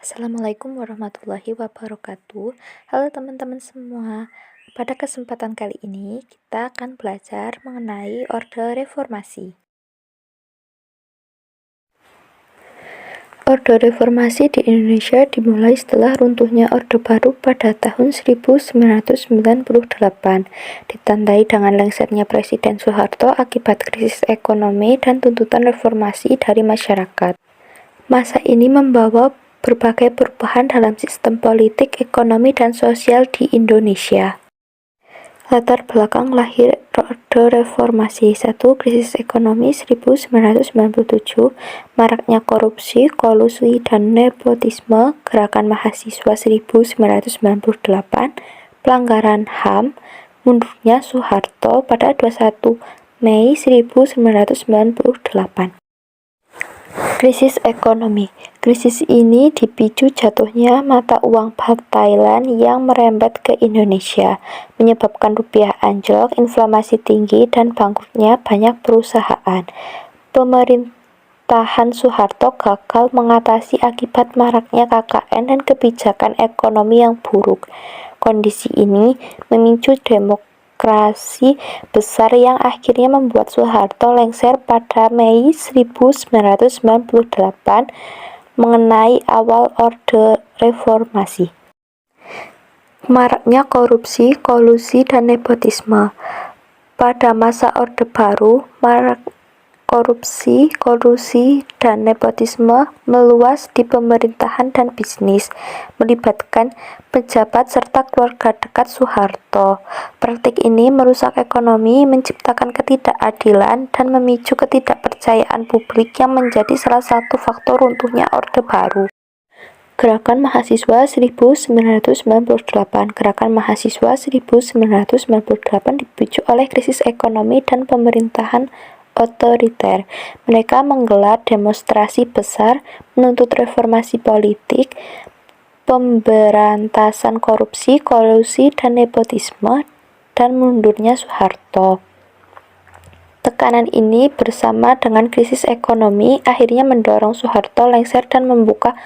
Assalamualaikum warahmatullahi wabarakatuh. Halo teman-teman semua. Pada kesempatan kali ini, kita akan belajar mengenai Orde Reformasi. Orde Reformasi di Indonesia dimulai setelah runtuhnya Orde Baru pada tahun 1998, ditandai dengan lengsernya Presiden Soeharto akibat krisis ekonomi dan tuntutan reformasi dari masyarakat. Masa ini membawa berbagai perubahan dalam sistem politik, ekonomi, dan sosial di Indonesia. Latar belakang lahir Orde Reformasi. 1. Krisis ekonomi 1997, maraknya korupsi, kolusi, dan nepotisme, gerakan mahasiswa 1998, pelanggaran HAM, mundurnya Soeharto pada 21 Mei 1998. Krisis ekonomi. Krisis ini dipicu jatuhnya mata uang Thailand yang merembet ke Indonesia, menyebabkan rupiah anjlok, inflasi tinggi, dan bangkrutnya banyak perusahaan. Pemerintahan Soeharto gagal mengatasi akibat maraknya KKN dan kebijakan ekonomi yang buruk. Kondisi ini memicu demokrasi besar yang akhirnya membuat Soeharto lengser pada Mei 1998 mengenai awal Orde Reformasi. Maraknya korupsi, kolusi, dan nepotisme. Pada masa Orde Baru, marak korupsi, kolusi, dan nepotisme meluas di pemerintahan dan bisnis, melibatkan pejabat serta keluarga dekat Soeharto. Praktik ini merusak ekonomi, menciptakan ketidakadilan, dan memicu ketidakpercayaan publik yang menjadi salah satu faktor runtuhnya Orde Baru. Gerakan Mahasiswa 1998. Gerakan Mahasiswa 1998 dipicu oleh krisis ekonomi dan pemerintahan otoriter. Mereka menggelar demonstrasi besar, menuntut reformasi politik, pemberantasan korupsi, kolusi, dan nepotisme, dan mundurnya Soeharto. Tekanan ini bersama dengan krisis ekonomi akhirnya mendorong Soeharto lengser dan membuka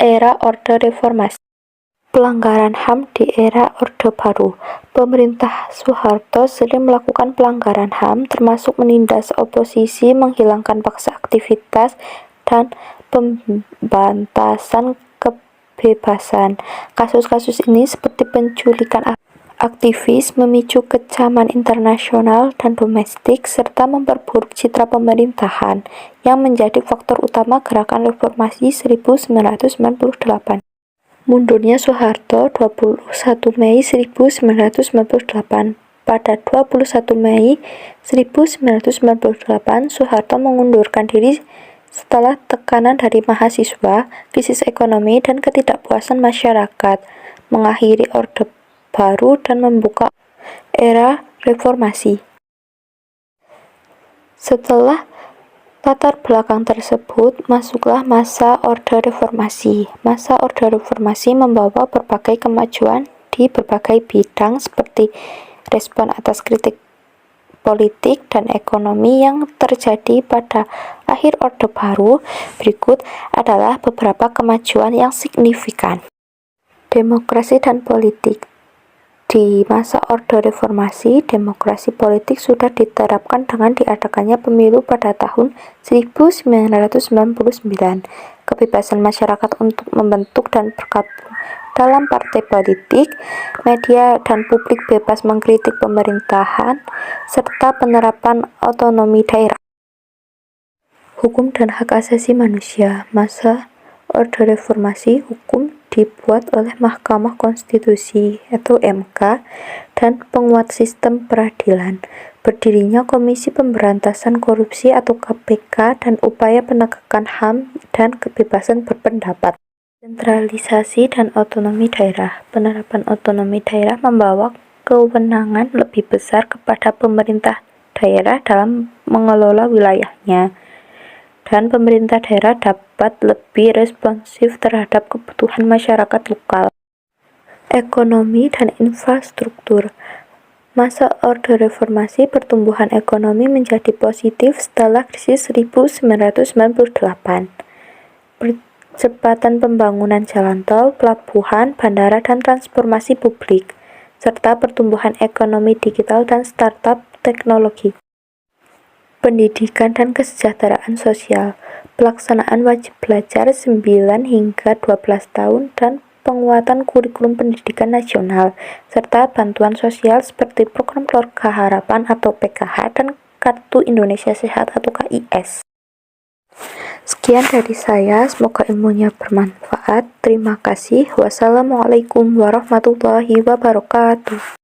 era Orde Reformasi. Pelanggaran HAM di era Orde Baru. Pemerintah Soeharto sering melakukan pelanggaran HAM, termasuk menindas oposisi, menghilangkan paksa aktivitas, dan pemberantasan kebebasan. Kasus-kasus ini seperti penculikan aktivis, memicu kecaman internasional dan domestik, serta memperburuk citra pemerintahan, yang menjadi faktor utama gerakan reformasi 1998. Mundurnya Soeharto 21 Mei 1998. Pada 21 Mei 1998, Soeharto mengundurkan diri setelah tekanan dari mahasiswa, krisis ekonomi, dan ketidakpuasan masyarakat, mengakhiri Orde Baru dan membuka era reformasi. Setelah latar belakang tersebut, masuklah masa Orde Reformasi. Masa Orde Reformasi membawa berbagai kemajuan di berbagai bidang seperti respon atas kritik politik dan ekonomi yang terjadi pada akhir Orde Baru. Berikut adalah beberapa kemajuan yang signifikan. Demokrasi dan politik. Di masa Orde Reformasi, demokrasi politik sudah diterapkan dengan diadakannya pemilu pada tahun 1999. Kebebasan masyarakat untuk membentuk dan bergabung dalam partai politik, media dan publik bebas mengkritik pemerintahan, serta penerapan otonomi daerah. Hukum dan hak asasi manusia. Masa Orde Reformasi, hukum dibuat oleh Mahkamah Konstitusi atau MK dan penguat sistem peradilan. Berdirinya Komisi Pemberantasan Korupsi atau KPK dan upaya penegakan HAM dan kebebasan berpendapat. Sentralisasi dan otonomi daerah. Penerapan otonomi daerah membawa kewenangan lebih besar kepada pemerintah daerah dalam mengelola wilayahnya, dan pemerintah daerah dapat lebih responsif terhadap kebutuhan masyarakat lokal. Ekonomi dan infrastruktur. Masa Orde Reformasi, pertumbuhan ekonomi menjadi positif setelah krisis 1998. percepatan pembangunan jalan tol, pelabuhan, bandara, dan transformasi publik, serta pertumbuhan ekonomi digital dan startup teknologi. Pendidikan dan kesejahteraan sosial, pelaksanaan wajib belajar 9 hingga 12 tahun dan penguatan kurikulum pendidikan nasional, serta bantuan sosial seperti program Keluarga Harapan atau PKH dan Kartu Indonesia Sehat atau KIS. Sekian dari saya, semoga ilmunya bermanfaat. Terima kasih. Wassalamualaikum warahmatullahi wabarakatuh.